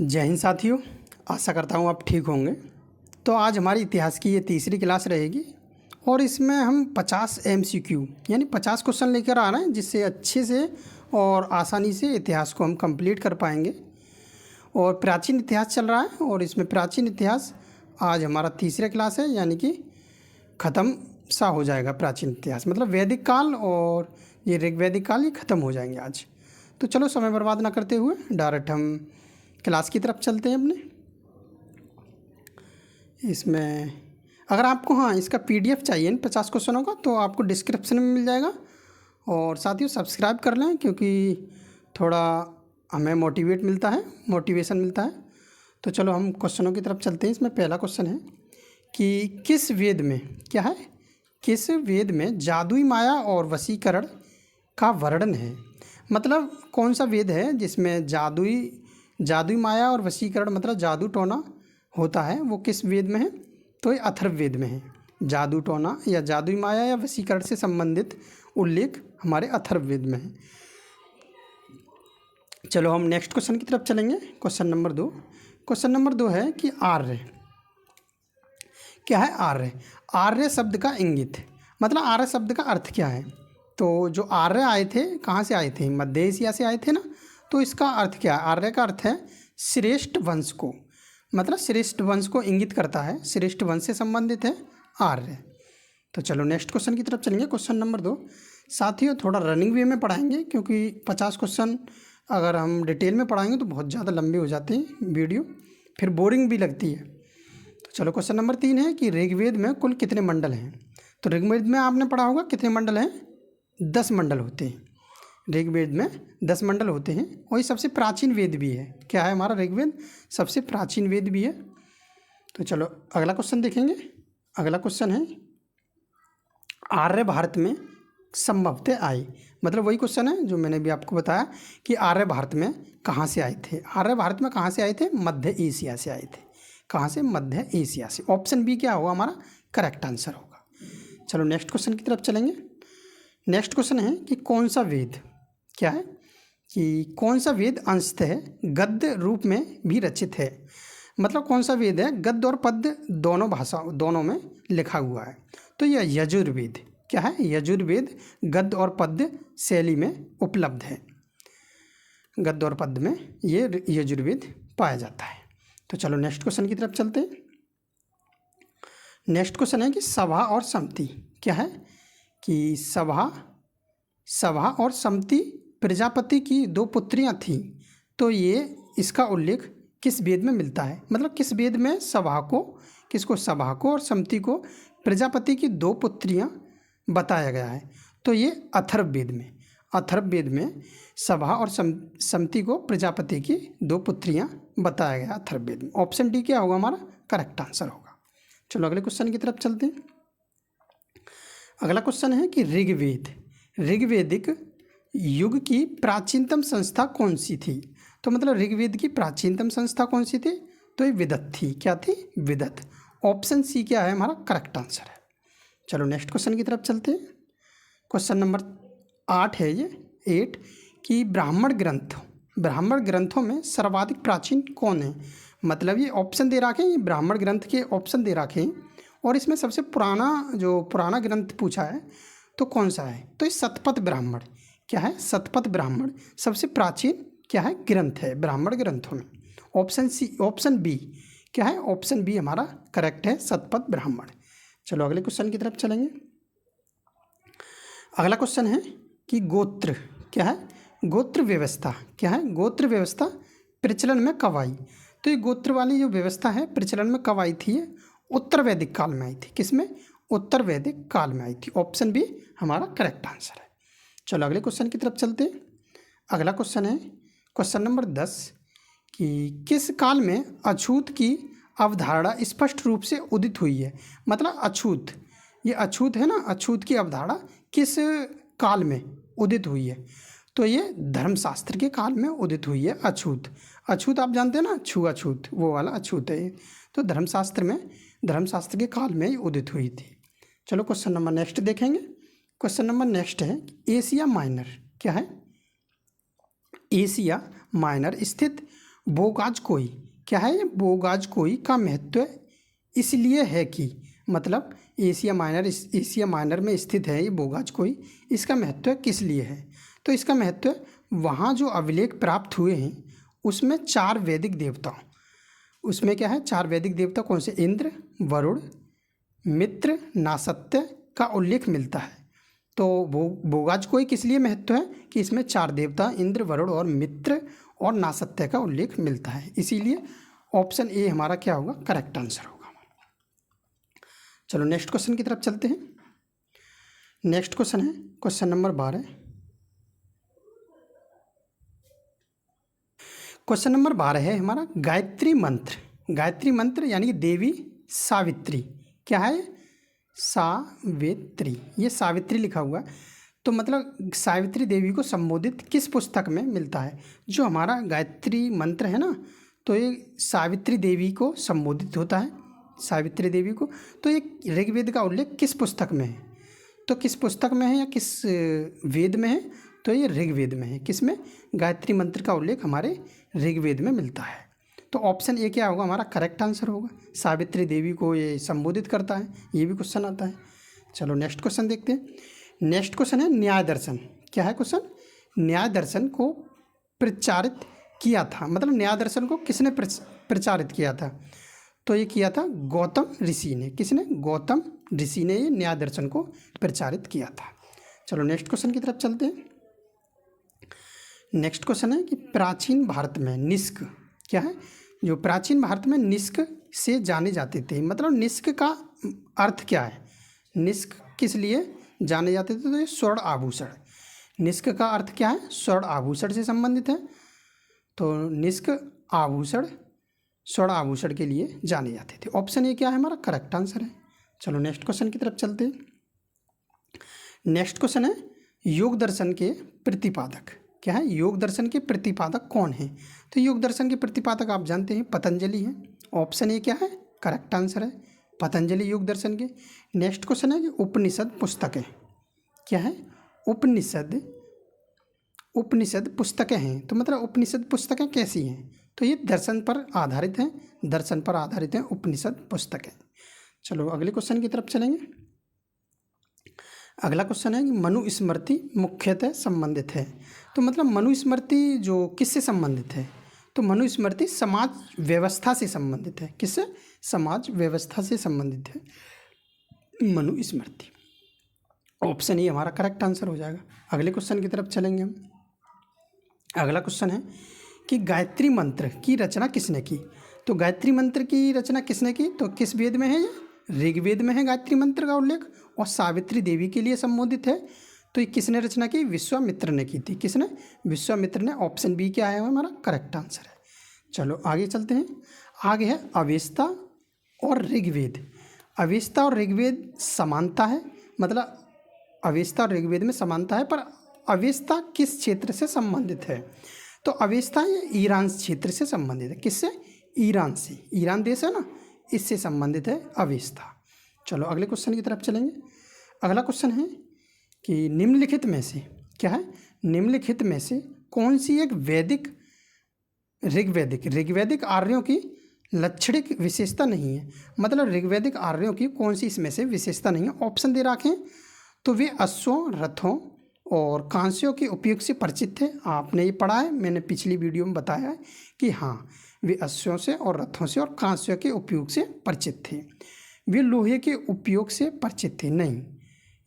जय हिंद साथियों, आशा करता हूँ आप ठीक होंगे। तो आज हमारी इतिहास की ये तीसरी क्लास रहेगी और इसमें हम 50 MCQ यानी 50 क्वेश्चन लेकर आ रहे हैं, जिससे अच्छे से और आसानी से इतिहास को हम कंप्लीट कर पाएंगे। और प्राचीन इतिहास चल रहा है और इसमें प्राचीन इतिहास आज हमारा तीसरा क्लास है, यानी कि ख़त्म सा हो जाएगा प्राचीन इतिहास, मतलब वैदिक काल और ये ऋग्वैदिक काल, ये ख़त्म हो जाएंगे आज। तो चलो समय बर्बाद ना करते हुए डायरेक्ट हम क्लास की तरफ चलते हैं अपने। इसमें अगर आपको इसका PDF चाहिए इन 50 क्वेश्चनों का, तो आपको डिस्क्रिप्शन में मिल जाएगा। और साथियों सब्सक्राइब कर लें, क्योंकि थोड़ा हमें मोटिवेशन मिलता है। तो चलो हम क्वेश्चनों की तरफ चलते हैं। इसमें पहला क्वेश्चन है कि किस वेद में किस वेद में जादुई माया और वशीकरण का वर्णन है। मतलब कौन सा वेद है जिसमें जादुई माया और वशीकरण, मतलब जादू टोना होता है, वो किस वेद में है? तो ये अथर्ववेद में है। जादू टोना या जादुई माया या वशीकरण से संबंधित उल्लेख हमारे अथर्ववेद में है। चलो हम नेक्स्ट क्वेश्चन की तरफ चलेंगे। क्वेश्चन नंबर 2 है कि आर्य क्या है? आर्य शब्द का इंगित, मतलब आर्य शब्द का अर्थ क्या है? तो जो आर्य आए थे, कहाँ से आए थे? मध्य एशिया से आए थे ना। तो इसका अर्थ क्या है? आर्य का अर्थ है श्रेष्ठ वंश को, मतलब श्रेष्ठ वंश को इंगित करता है, श्रेष्ठ वंश से संबंधित है आर्य। तो चलो नेक्स्ट क्वेश्चन की तरफ चलेंगे। क्वेश्चन नंबर 2 साथियों थोड़ा रनिंग वे में पढ़ाएंगे, क्योंकि 50 क्वेश्चन अगर हम डिटेल में पढ़ाएंगे तो बहुत ज़्यादा लंबे हो जाते हैं वीडियो, फिर बोरिंग भी लगती है। तो चलो क्वेश्चन नंबर 3 है कि ऋग्वेद में कुल कितने मंडल हैं? तो ऋग्वेद में आपने पढ़ा होगा कितने मंडल हैं? 10 मंडल होते हैं। ऋग्वेद में 10 मंडल होते हैं और ये सबसे प्राचीन वेद भी है। क्या है हमारा ऋग्वेद? सबसे प्राचीन वेद भी है। तो चलो अगला क्वेश्चन देखेंगे। अगला क्वेश्चन है आर्य भारत में संभवतः आए, मतलब वही क्वेश्चन है जो मैंने भी आपको बताया कि आर्य भारत में कहाँ से आए थे। आर्य भारत में कहाँ से आए थे? मध्य एशिया से आए थे। कहाँ से? मध्य एशिया से। ऑप्शन बी क्या होगा हमारा करेक्ट आंसर होगा। चलो नेक्स्ट क्वेश्चन की तरफ चलेंगे। नेक्स्ट क्वेश्चन है कि कौन सा वेद क्या है कि कौन सा वेद अंशतः गद्य रूप में भी रचित है? मतलब कौन सा वेद है गद्य और पद्य दोनों में लिखा हुआ है? तो यह यजुर्वेद। क्या है? यजुर्वेद गद्य और पद्य शैली में उपलब्ध है। गद्य और पद्य में ये यजुर्वेद पाया जाता है। तो चलो नेक्स्ट क्वेश्चन की तरफ चलते हैं। नेक्स्ट क्वेश्चन है कि सभा और सम्मति क्या है कि सभा और सम्मति प्रजापति की 2 पुत्रियां थीं। तो ये इसका उल्लेख किस वेद में मिलता है? मतलब किस वेद में सभा को और सम्मति को प्रजापति की 2 पुत्रियां बताया गया है? तो ये अथर्ववेद में सभा और सम्मति को प्रजापति की 2 पुत्रियां बताया गया अथर्ववेद में। ऑप्शन डी क्या होगा हमारा करेक्ट आंसर होगा। चलो अगले क्वेश्चन की तरफ चलते हैं। अगला क्वेश्चन है कि ऋग्वेदिक युग की प्राचीनतम संस्था कौन सी थी? तो मतलब ऋग्वेद की प्राचीनतम संस्था कौन सी थी? तो ये विदत थी। क्या थी? विदत। ऑप्शन सी क्या है हमारा करेक्ट आंसर है। चलो नेक्स्ट क्वेश्चन की तरफ चलते हैं। क्वेश्चन नंबर 8 है ये 8 कि ब्राह्मण ग्रंथों में सर्वाधिक प्राचीन कौन है? मतलब ये ऑप्शन दे रखे हैं, ये ब्राह्मण ग्रंथ के ऑप्शन दे रखे हैं और इसमें सबसे पुराना ग्रंथ पूछा है तो कौन सा है? तो ये शतपथ ब्राह्मण। क्या है? शतपथ ब्राह्मण सबसे प्राचीन क्या है ग्रंथ है ब्राह्मण ग्रंथों में। ऑप्शन बी क्या है? ऑप्शन बी हमारा करेक्ट है, शतपथ ब्राह्मण। चलो अगले क्वेश्चन की तरफ चलेंगे। अगला क्वेश्चन है कि गोत्र क्या है? गोत्र व्यवस्था क्या है? गोत्र व्यवस्था प्रचलन में कब आई? तो ये गोत्र वाली जो व्यवस्था है प्रचलन में कब आई थी? उत्तर वैदिक काल में आई थी। किसमें? उत्तर वैदिक काल में आई थी। ऑप्शन बी हमारा करेक्ट आंसर है। चलो अगले क्वेश्चन की तरफ चलते हैं। अगला क्वेश्चन है क्वेश्चन नंबर 10 कि किस काल में अछूत की अवधारणा स्पष्ट रूप से उदित हुई है? मतलब अछूत है ना, अछूत की अवधारणा किस काल में उदित हुई है? तो ये धर्मशास्त्र के काल में उदित हुई है। अछूत आप जानते हैं ना, छुआछूत, वो वाला अछूत है। तो धर्मशास्त्र के काल में उदित हुई थी। चलो क्वेश्चन नंबर नेक्स्ट देखेंगे। क्वेश्चन नंबर नेक्स्ट है एशिया माइनर क्या है? एशिया माइनर स्थित बोगाज कोई, क्या है ये? बोगाज कोई का महत्व इसलिए है कि, मतलब एशिया माइनर में स्थित है ये बोगाज कोई, इसका महत्व किस लिए है? तो इसका महत्व वहाँ जो अभिलेख प्राप्त हुए हैं उसमें 4 वैदिक देवताओं, उसमें क्या है, 4 वैदिक देवता कौन से? इंद्र, वरुण, मित्र, नासत्य का उल्लेख मिलता है। तो बोगाज कोई किस लिए महत्व है कि इसमें 4 देवता इंद्र, वरुण और मित्र और नासत्य का उल्लेख मिलता है, इसीलिए ऑप्शन ए हमारा क्या होगा? करेक्ट आंसर होगा। चलो नेक्स्ट क्वेश्चन की तरफ चलते हैं। नेक्स्ट क्वेश्चन है क्वेश्चन नंबर 12। क्वेश्चन नंबर 12 है हमारा गायत्री मंत्र। गायत्री मंत्र यानी कि देवी सावित्री, क्या है? सावित्री, ये सावित्री लिखा हुआ है, तो मतलब सावित्री देवी को संबोधित किस पुस्तक में मिलता है? जो हमारा गायत्री मंत्र है ना, तो ये सावित्री देवी को संबोधित होता है, सावित्री देवी को। तो ये ऋग्वेद का उल्लेख किस पुस्तक में है? तो किस पुस्तक में है या किस वेद में है? तो ये ऋग्वेद में है। किस में? गायत्री मंत्र का उल्लेख हमारे ऋग्वेद में मिलता है। तो ऑप्शन ए क्या होगा? हमारा करेक्ट आंसर होगा। सावित्री देवी को ये संबोधित करता है, ये भी क्वेश्चन आता है। चलो नेक्स्ट क्वेश्चन देखते हैं। नेक्स्ट क्वेश्चन है न्याय दर्शन। क्या है क्वेश्चन? न्याय दर्शन को प्रचारित किया था, मतलब न्याय दर्शन को किसने प्रचारित किया था? तो ये किया था गौतम ऋषि ने। किसने? गौतम ऋषि ने ये न्याय दर्शन को प्रचारित किया था। चलो नेक्स्ट क्वेश्चन की तरफ चलते हैं। नेक्स्ट क्वेश्चन है कि प्राचीन भारत में निष्क, क्या है? जो प्राचीन भारत में निष्क से जाने जाते थे, मतलब निष्क का अर्थ क्या है? निष्क किस लिए जाने जाते थे? तो ये स्वर्ण आभूषण। निष्क का अर्थ क्या है? स्वर्ण आभूषण से संबंधित है। तो निष्क आभूषण, स्वर्ण आभूषण के लिए जाने जाते थे। ऑप्शन ए क्या है? हमारा करेक्ट आंसर है। चलो नेक्स्ट क्वेश्चन की तरफ चलते हैं। नेक्स्ट क्वेश्चन है योग दर्शन के प्रतिपादक। क्या है? योग दर्शन के प्रतिपादक कौन है? तो योग दर्शन के प्रतिपादक आप जानते हैं पतंजलि हैं। ऑप्शन ए क्या है? करेक्ट आंसर है, पतंजलि योग दर्शन के। नेक्स्ट क्वेश्चन है कि उपनिषद पुस्तकें, क्या है? उपनिषद पुस्तकें हैं, तो मतलब उपनिषद पुस्तकें कैसी हैं? तो ये दर्शन पर आधारित हैं, दर्शन पर आधारित हैं उपनिषद पुस्तकें। चलो अगले क्वेश्चन की तरफ चलेंगे। अगला क्वेश्चन है कि मनुस्मृति मुख्यतः संबंधित है। तो मतलब मनुस्मृति जो किससे संबंधित है? तो मनुस्मृति समाज व्यवस्था से संबंधित है। किससे? समाज व्यवस्था से संबंधित है मनुस्मृति। ऑप्शन ए हमारा करेक्ट आंसर हो जाएगा। अगले क्वेश्चन की तरफ चलेंगे हम। अगला क्वेश्चन है कि गायत्री मंत्र की रचना किसने की? तो गायत्री मंत्र की रचना किसने की? तो किस वेद में है ये? ऋग्वेद में है गायत्री मंत्र का उल्लेख, और सावित्री देवी के लिए संबोधित है। तो ये किसने रचना की? विश्वामित्र ने की थी। किसने? विश्वामित्र ने। ऑप्शन बी क्या है हमारा? करेक्ट आंसर है। चलो आगे चलते हैं। आगे है अवेस्ता और ऋग्वेद। अवेस्ता और ऋग्वेद समानता है, मतलब अवेस्ता और ऋग्वेद में समानता है, पर अवेस्ता किस क्षेत्र से संबंधित है? तो अवेस्ता ये ईरान क्षेत्र से संबंधित है। किससे? ईरान से। ईरान देश है ना, इससे संबंधित है अवेस्ता। चलो अगले क्वेश्चन की तरफ चलेंगे। अगला क्वेश्चन है कि निम्नलिखित में से, क्या है? निम्नलिखित में से कौन सी एक ऋग्वैदिक आर्यों की लक्षणिक विशेषता नहीं है? मतलब ऋग्वैदिक आर्यों की कौन सी इसमें से विशेषता नहीं है? ऑप्शन दे रखे हैं। तो वे अश्वों, रथों और कांस्यों के उपयोग से परिचित थे। आपने ये पढ़ा है, मैंने पिछली वीडियो में बताया है कि हाँ, वे अश्वों से और रथों से और कांस्यों के उपयोग से परिचित थे। वे लोहे के उपयोग से परिचित थे? नहीं,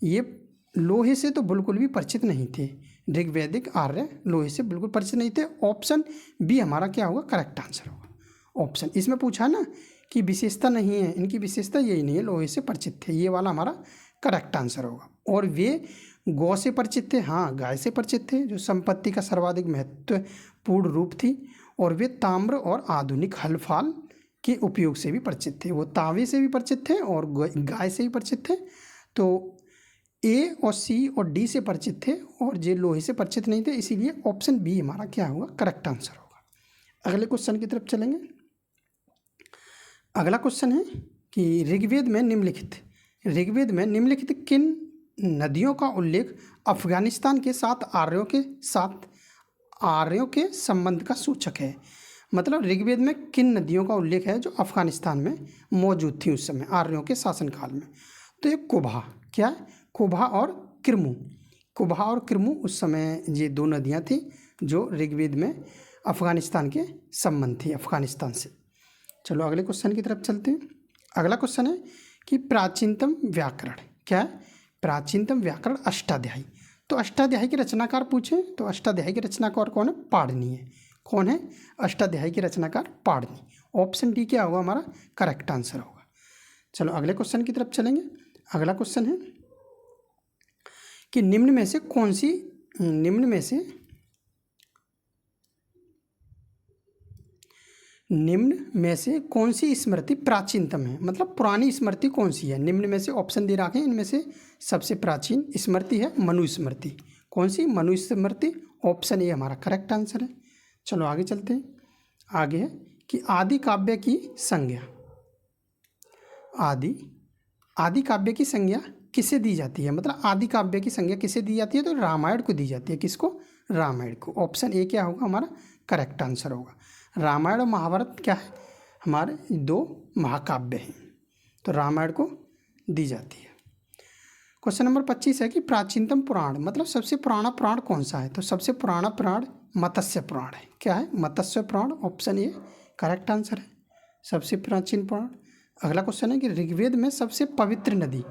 ये लोहे से तो बिल्कुल भी परिचित नहीं थे। ऋग्वैदिक आर्य लोहे से बिल्कुल परिचित नहीं थे। ऑप्शन बी हमारा क्या होगा? करेक्ट आंसर होगा। ऑप्शन इसमें पूछा ना कि विशेषता नहीं है, इनकी विशेषता यही नहीं है, लोहे से परिचित थे, ये वाला हमारा करेक्ट आंसर होगा। और वे गौ से परिचित थे, हाँ गाय से परिचित थे, जो संपत्ति का सर्वाधिक महत्वपूर्ण रूप थी। और वे ताम्र और आधुनिक हल फाल के उपयोग से भी परिचित थे। वो तांबे से भी परिचित थे और गाय से भी परिचित थे। तो ए और सी और डी से परिचित थे, और जे लोहे से परिचित नहीं थे, इसीलिए ऑप्शन बी हमारा क्या होगा? करेक्ट आंसर होगा। अगले क्वेश्चन की तरफ चलेंगे। अगला क्वेश्चन है कि ऋग्वेद में निम्नलिखित किन नदियों का उल्लेख अफगानिस्तान के साथ आर्यों के संबंध का सूचक है? मतलब ऋग्वेद में किन नदियों का उल्लेख है जो अफगानिस्तान में मौजूद थी उस समय आर्यों के शासनकाल में? तो ये कुबा, क्या है, कुबा और किरमू। कुबा और किरमू उस समय ये दो नदियाँ थी जो ऋग्वेद में अफगानिस्तान के संबंध थी, अफगानिस्तान से। चलो अगले क्वेश्चन की तरफ चलते हैं। अगला क्वेश्चन है कि प्राचीनतम व्याकरण क्या है? प्राचीनतम व्याकरण अष्टाध्यायी। तो अष्टाध्यायी के रचनाकार पूछें तो अष्टाध्यायी के रचनाकार कौन है? पाणिनि है। कौन है अष्टाध्यायी के रचनाकार? पाणिनि। ऑप्शन डी क्या होगा हमारा करेक्ट आंसर होगा। चलो अगले क्वेश्चन की तरफ चलेंगे। अगला क्वेश्चन है कि निम्न में से कौन सी स्मृति प्राचीनतम है? मतलब पुरानी स्मृति कौन सी है? निम्न में से ऑप्शन दे रखे हैं, इनमें से सबसे प्राचीन स्मृति है मनुस्मृति। कौन सी? मनुस्मृति। ऑप्शन ए हमारा करेक्ट आंसर है। चलो आगे चलते हैं। आगे है कि आदि काव्य की संज्ञा, आदि काव्य की संज्ञा किसे दी जाती है? मतलब आदि काव्य की संज्ञा किसे दी जाती है? तो रामायण को दी जाती है। किसको? रामायण को। ऑप्शन ए क्या होगा हमारा करेक्ट आंसर होगा। रामायण और महाभारत क्या है? हमारे दो महाकाव्य हैं, तो रामायण को दी जाती है। क्वेश्चन नंबर 25 है कि प्राचीनतम पुराण, मतलब सबसे पुराना पुराण कौन सा है? तो सबसे पुराना पुराण मत्स्य पुराण है। क्या है? मत्स्य पुराण। ऑप्शन ए करेक्ट आंसर है, सबसे प्राचीन पुराण। अगला क्वेश्चन है कि ऋग्वेद में सबसे पवित्र नदी,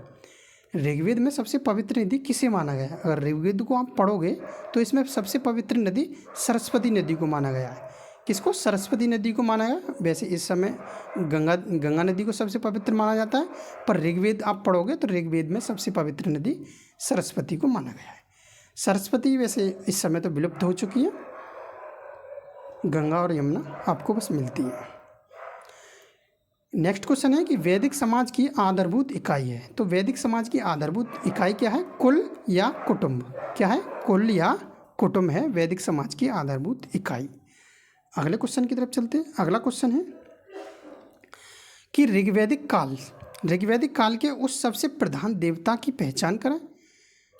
ऋग्वेद में सबसे पवित्र नदी किसे माना गया है? अगर ऋग्वेद को आप पढ़ोगे तो इसमें सबसे पवित्र नदी सरस्वती नदी को माना गया है। किसको? सरस्वती नदी को माना गया। वैसे इस समय गंगा नदी को सबसे पवित्र माना जाता है, पर ऋग्वेद आप पढ़ोगे तो ऋग्वेद में सबसे पवित्र नदी सरस्वती को माना गया है। सरस्वती वैसे इस समय तो विलुप्त हो चुकी है, गंगा और यमुना आपको बस मिलती है। नेक्स्ट क्वेश्चन है कि वैदिक समाज की आधारभूत इकाई है। तो वैदिक समाज की आधारभूत इकाई क्या है? कुल या कुटुंब? क्या है? कुल या कुटुंब है वैदिक समाज की आधारभूत इकाई। अगले क्वेश्चन की तरफ चलते हैं। अगला क्वेश्चन है कि ऋग्वैदिक काल के उस सबसे प्रधान देवता की पहचान करें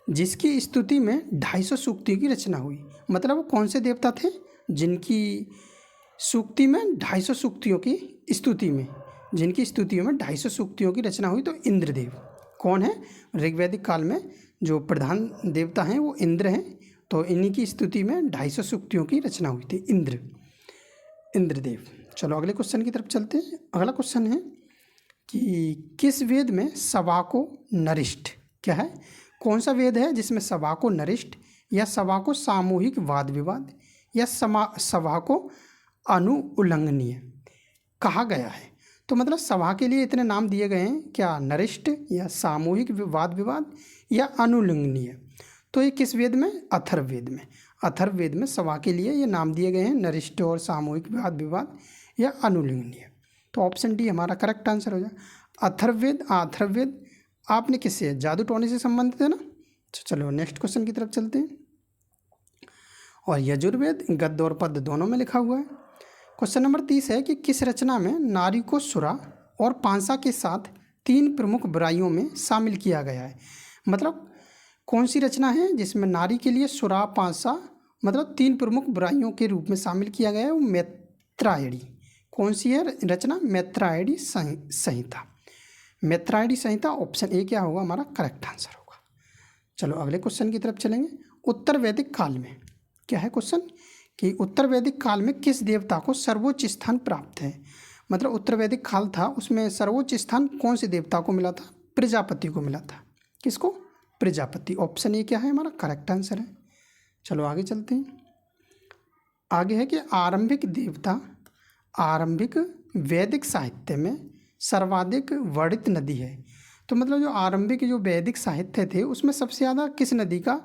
जिसकी स्तुति में 250 सूक्तियों की रचना हुई। मतलब वो कौन से देवता थे जिनकी सूक्ति में 250 सूक्तियों की स्तुति में, जिनकी स्तुतियों में 250 सूक्तियों की रचना हुई? तो इंद्रदेव। कौन है? ऋग्वैदिक काल में जो प्रधान देवता हैं वो इंद्र हैं, तो इन्हीं की स्तुति में 250 सूक्तियों की रचना हुई थी, इंद्रदेव। चलो अगले क्वेश्चन की तरफ चलते हैं। अगला क्वेश्चन है कि किस वेद में सभा को नरिष्ठ, क्या है? कौन सा वेद है जिसमें सभा को नरिष्ठ या सभा को सामूहिक वाद विवाद या सभा को अनुउल्लंघनीय कहा गया है? तो मतलब सभा के लिए इतने नाम दिए गए हैं, क्या? नरिष्ठ या सामूहिक वाद विवाद या अनुउल्लंघनीय। तो ये किस वेद में? अथर्ववेद में। अथर्ववेद में सभा के लिए ये नाम दिए गए हैं, नरिष्ठ और सामूहिक वाद विवाद या अनुउल्लंघनीय। तो ऑप्शन डी हमारा करेक्ट आंसर हो जाए। अथर्ववेद आपने किससे? जादू टोने से संबंधित है ना। चलो नेक्स्ट क्वेश्चन की तरफ चलते हैं। और यजुर्वेद गद्य और पद्य दोनों में लिखा हुआ है। क्वेश्चन नंबर 30 है कि किस रचना में नारी को सुरा और पांसा के साथ 3 प्रमुख बुराइयों में शामिल किया गया है? मतलब कौन सी रचना है जिसमें नारी के लिए सुरा पांसा मतलब 3 प्रमुख बुराइयों के रूप में शामिल किया गया है? वो मैत्रायणी। कौन सी है रचना? मैत्रायणी संहिता। मैत्रायणी संहिता। ऑप्शन ए क्या होगा हमारा करेक्ट आंसर होगा। चलो अगले क्वेश्चन की तरफ चलेंगे। उत्तर वैदिक काल में क्या है क्वेश्चन कि उत्तर वैदिक काल में किस देवता को सर्वोच्च स्थान प्राप्त है? मतलब उत्तर वैदिक काल था, उसमें सर्वोच्च स्थान कौन से देवता को मिला था? प्रजापति को मिला था। किसको? प्रजापति। ऑप्शन ए क्या है हमारा करेक्ट आंसर है। चलो आगे चलते हैं। आगे है कि आरंभिक वैदिक साहित्य में सर्वाधिक वर्णित नदी है। तो मतलब जो आरंभिक जो वैदिक साहित्य थे उसमें सबसे ज़्यादा किस नदी का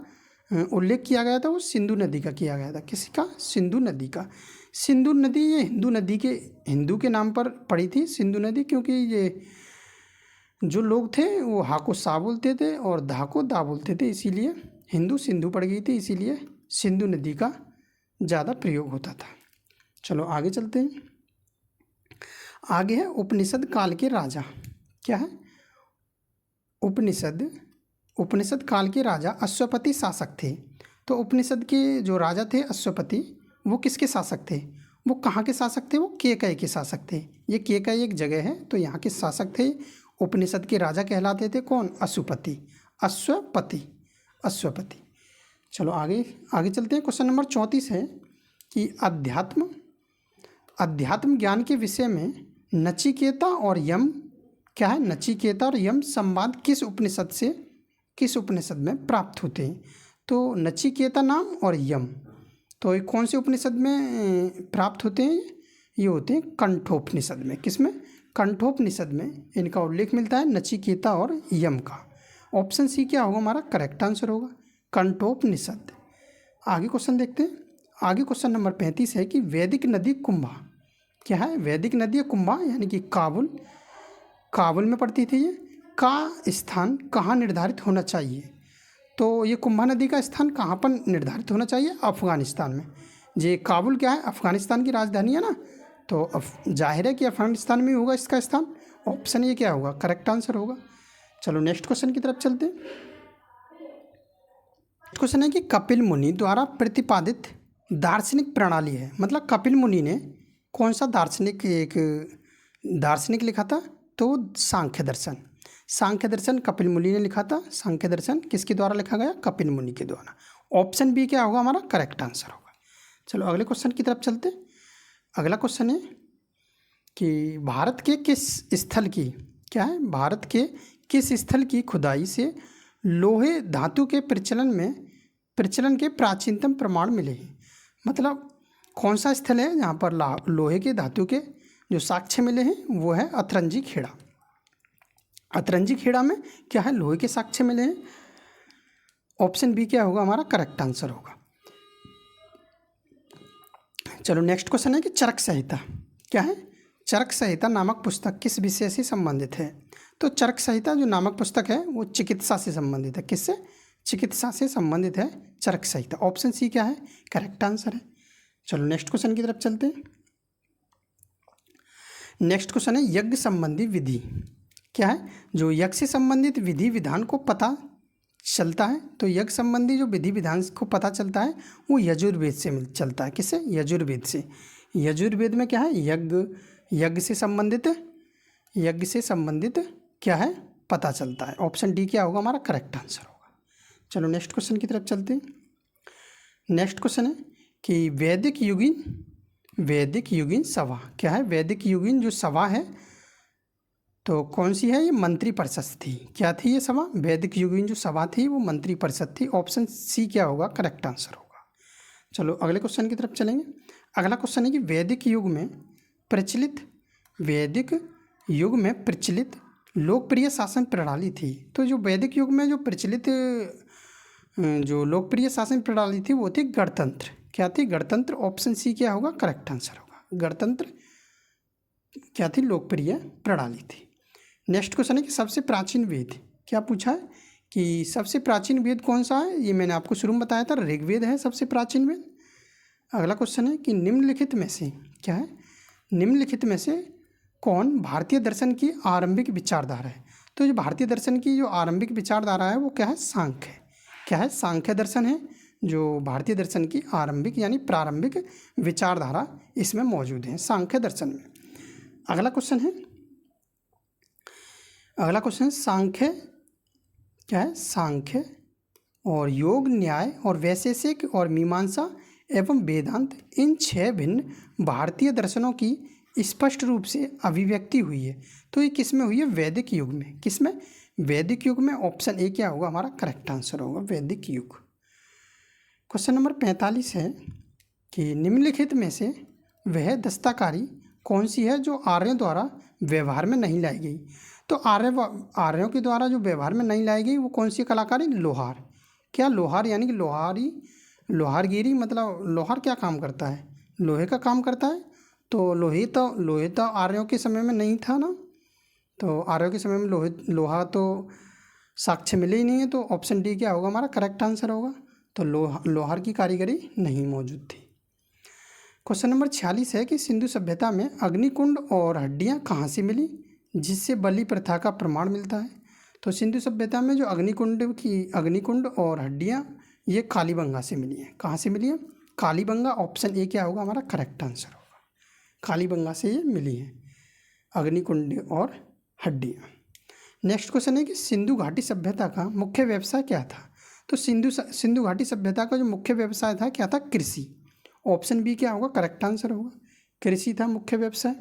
उल्लेख किया गया था? वो सिंधु नदी का किया गया था। किसका? सिंधु नदी का। सिंधु नदी ये हिंदू के नाम पर पड़ी थी सिंधु नदी, क्योंकि ये जो लोग थे वो हा को सा बोलते थे और धा को दा बोलते थे, इसीलिए हिंदू सिंधु पड़ गई थी, इसीलिए सिंधु नदी का ज़्यादा प्रयोग होता था। चलो आगे चलते हैं। आगे है उपनिषद काल के राजा। क्या है? उपनिषद काल के राजा अश्वपति शासक थे। तो उपनिषद के जो राजा थे अश्वपति, वो किसके शासक थे? वो कहाँ के शासक थे? वो केकय के शासक थे। ये केकय एक जगह है, तो यहाँ के शासक थे। उपनिषद के राजा कहलाते थे कौन? अश्वपति। अश्वपति, अश्वपति। चलो आगे आगे चलते हैं। क्वेश्चन नंबर 34 है कि अध्यात्म ज्ञान के विषय में नचिकेता और यम क्या है? नचिकेता और यम संवाद किस उपनिषद में प्राप्त होते हैं? तो नचिकेता नाम और यम, तो ये कौन से उपनिषद में प्राप्त होते हैं? ये होते हैं कंठोपनिषद में। किसमें? कंठोपनिषद में इनका उल्लेख मिलता है, नचिकेता और यम का। ऑप्शन सी क्या होगा हमारा करेक्ट आंसर होगा, कंठोपनिषद। आगे क्वेश्चन देखते हैं। आगे क्वेश्चन नंबर 35 है कि वैदिक नदी कुंभा क्या है? वैदिक नदी कुंभा यानी कि काबुल में पड़ती थी। ये का स्थान कहाँ निर्धारित होना चाहिए? तो ये कुंभा नदी का स्थान कहाँ पर निर्धारित होना चाहिए? अफगानिस्तान में। ये काबुल क्या है? अफगानिस्तान की राजधानी है ना, तो जाहिर है कि अफगानिस्तान में होगा इसका स्थान। ऑप्शन ये क्या होगा? करेक्ट आंसर होगा। चलो नेक्स्ट क्वेश्चन की तरफ चलते हैं। क्वेश्चन है कि कपिल मुनि द्वारा प्रतिपादित दार्शनिक प्रणाली है, मतलब कपिल मुनि ने कौन सा दार्शनिक लिखा था? तो सांख्य दर्शन। सांख्य दर्शन कपिल मुनि ने लिखा था। सांख्य दर्शन किसके द्वारा लिखा गया? कपिल मुनि के द्वारा। ऑप्शन बी क्या होगा हमारा? करेक्ट आंसर होगा। चलो अगले क्वेश्चन की तरफ चलते। अगला क्वेश्चन है कि भारत के किस स्थल की क्या है? भारत के किस स्थल की खुदाई से लोहे धातु के प्रचलन के प्राचीनतम प्रमाण मिले हैं? मतलब कौन सा स्थल है जहाँ पर लोहे के धातु के जो साक्ष्य मिले हैं? वो है अतरंजी खेड़ा। अतरंजी खेड़ा में क्या है? लोहे के साक्ष्य मिले हैं। ऑप्शन बी क्या होगा हमारा? करेक्ट आंसर होगा। चलो नेक्स्ट क्वेश्चन है कि चरक संहिता क्या है? चरक संहिता नामक पुस्तक किस विषय से संबंधित है? तो चरक संहिता जो नामक पुस्तक है वो चिकित्सा से संबंधित है। किससे? चिकित्सा से संबंधित है चरक संहिता। ऑप्शन सी क्या है? करेक्ट आंसर है। चलो नेक्स्ट क्वेश्चन की तरफ चलते हैं। नेक्स्ट क्वेश्चन है यज्ञ संबंधी विधि क्या है? जो यज्ञ से संबंधित विधि विधान को पता चलता है, तो यज्ञ संबंधी जो विधि विधान को पता चलता है वो यजुर्वेद से चलता है। किससे? यजुर्वेद से। यजुर्वेद में क्या है? यज्ञ से संबंधित क्या है? पता चलता है। ऑप्शन डी क्या होगा हमारा? करेक्ट आंसर होगा। चलो नेक्स्ट क्वेश्चन की तरफ चलते हैं। नेक्स्ट क्वेश्चन है कि वैदिक युगीन सभा क्या है? वैदिक युगीन जो सभा है तो कौन सी है? ये मंत्री परिषद थी। क्या थी ये सभा? वैदिक युगीन जो सभा थी वो मंत्री परिषद थी। ऑप्शन सी क्या होगा? करेक्ट आंसर होगा। चलो अगले क्वेश्चन की तरफ चलेंगे। अगला क्वेश्चन है कि वैदिक युग में प्रचलित लोकप्रिय शासन प्रणाली थी। तो जो वैदिक युग में जो प्रचलित जो लोकप्रिय शासन प्रणाली थी वो थी गणतंत्र। क्या थी? गणतंत्र। ऑप्शन सी क्या होगा? करेक्ट आंसर होगा। गणतंत्र क्या थी? लोकप्रिय प्रणाली थी। नेक्स्ट क्वेश्चन है कि सबसे प्राचीन वेद क्या पूछा है? कि सबसे प्राचीन वेद कौन सा है? ये मैंने आपको शुरू में बताया था, ऋग्वेद है सबसे प्राचीन वेद। अगला क्वेश्चन है कि निम्नलिखित में से क्या है? निम्नलिखित में से कौन भारतीय दर्शन की आरंभिक विचारधारा है? तो जो भारतीय दर्शन की जो आरंभिक विचारधारा है वो क्या है? सांख्य। क्या है? सांख्य दर्शन है जो भारतीय दर्शन की आरंभिक यानी प्रारंभिक विचारधारा इसमें मौजूद है, सांख्य दर्शन में। अगला क्वेश्चन है सांख्य क्या है? सांख्य और योग, न्याय और वैशेषिक और मीमांसा एवं वेदांत, इन 6 भिन्न भारतीय दर्शनों की स्पष्ट रूप से अभिव्यक्ति हुई है। तो ये किस में हुई है? वैदिक युग में। किस में? वैदिक युग में। ऑप्शन ए क्या होगा हमारा? करेक्ट आंसर होगा, वैदिक युग। क्वेश्चन नंबर 45 है कि निम्नलिखित में से वह दस्तकारी कौन सी है जो आर्यों द्वारा व्यवहार में नहीं लाई गई? तो आर्यों के द्वारा जो व्यवहार में नहीं लाई गई वो कौन सी कलाकारी? लोहार। क्या? लोहार यानी कि लोहारगिरी। मतलब लोहार क्या काम करता है? लोहे का काम करता है। तो लोहे तो आर्यों के समय में नहीं था ना, तो आर्यों के समय में लोहा तो साक्ष्य मिले ही नहीं है। तो ऑप्शन डी क्या होगा हमारा? करेक्ट आंसर होगा। तो लोहार की कारीगरी नहीं मौजूद थी। क्वेश्चन नंबर 46 है कि सिंधु सभ्यता में अग्निकुंड और हड्डियां कहाँ से मिली जिससे बलि प्रथा का प्रमाण मिलता है? तो सिंधु सभ्यता में जो अग्निकुंड और हड्डियां ये कालीबंगा से मिली हैं। कहाँ से मिली है? कालीबंगा। ऑप्शन ए क्या होगा हमारा? करेक्ट आंसर होगा। कालीबंगा से ये मिली है, अग्निकुंड और हड्डियाँ। नेक्स्ट क्वेश्चन है कि सिंधु घाटी सभ्यता का मुख्य व्यवसाय क्या था? तो सिंधु घाटी सभ्यता का जो मुख्य व्यवसाय था क्या था? कृषि। ऑप्शन बी क्या होगा? करेक्ट आंसर होगा, कृषि था मुख्य व्यवसाय।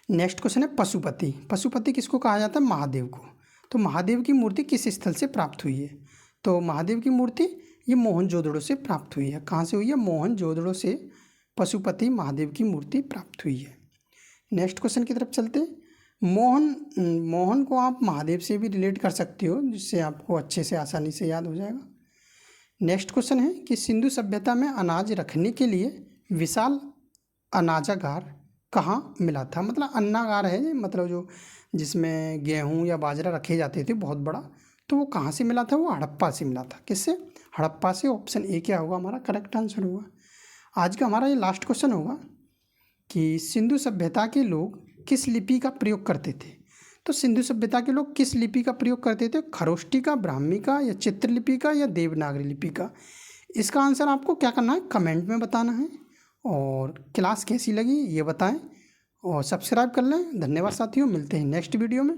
नेक्स्ट क्वेश्चन है पशुपति। पशुपति किसको कहा जाता है? महादेव को। तो महादेव की मूर्ति किस स्थल से प्राप्त हुई है? तो महादेव की मूर्ति ये मोहनजोदड़ो से प्राप्त हुई है। कहाँ से हुई है? मोहनजोदड़ो से पशुपति महादेव की मूर्ति प्राप्त हुई है। नेक्स्ट क्वेश्चन की तरफ चलते हैं। मोहन को आप महादेव से भी रिलेट कर सकते हो, जिससे आपको अच्छे से आसानी से याद हो जाएगा। नेक्स्ट क्वेश्चन है कि सिंधु सभ्यता में अनाज रखने के लिए विशाल अनाजागार कहाँ मिला था? मतलब अन्नागार है, मतलब जो जिसमें गेहूँ या बाजरा रखे जाते थे बहुत बड़ा, तो वो कहाँ से मिला था? वो हड़प्पा से मिला था। किससे? हड़प्पा से। ऑप्शन ए क्या होगा हमारा? करेक्ट आंसर होगा। आज का हमारा ये लास्ट क्वेश्चन होगा कि सिंधु सभ्यता के लोग किस लिपि का प्रयोग करते थे? तो सिंधु सभ्यता के लोग किस लिपि का प्रयोग करते थे? खरोष्टी का, ब्राह्मी का, या चित्रलिपि का, या देवनागरी लिपि का? इसका आंसर आपको क्या करना है? कमेंट में बताना है। और क्लास कैसी लगी ये बताएं और सब्सक्राइब कर लें। धन्यवाद साथियों, मिलते हैं नेक्स्ट वीडियो में।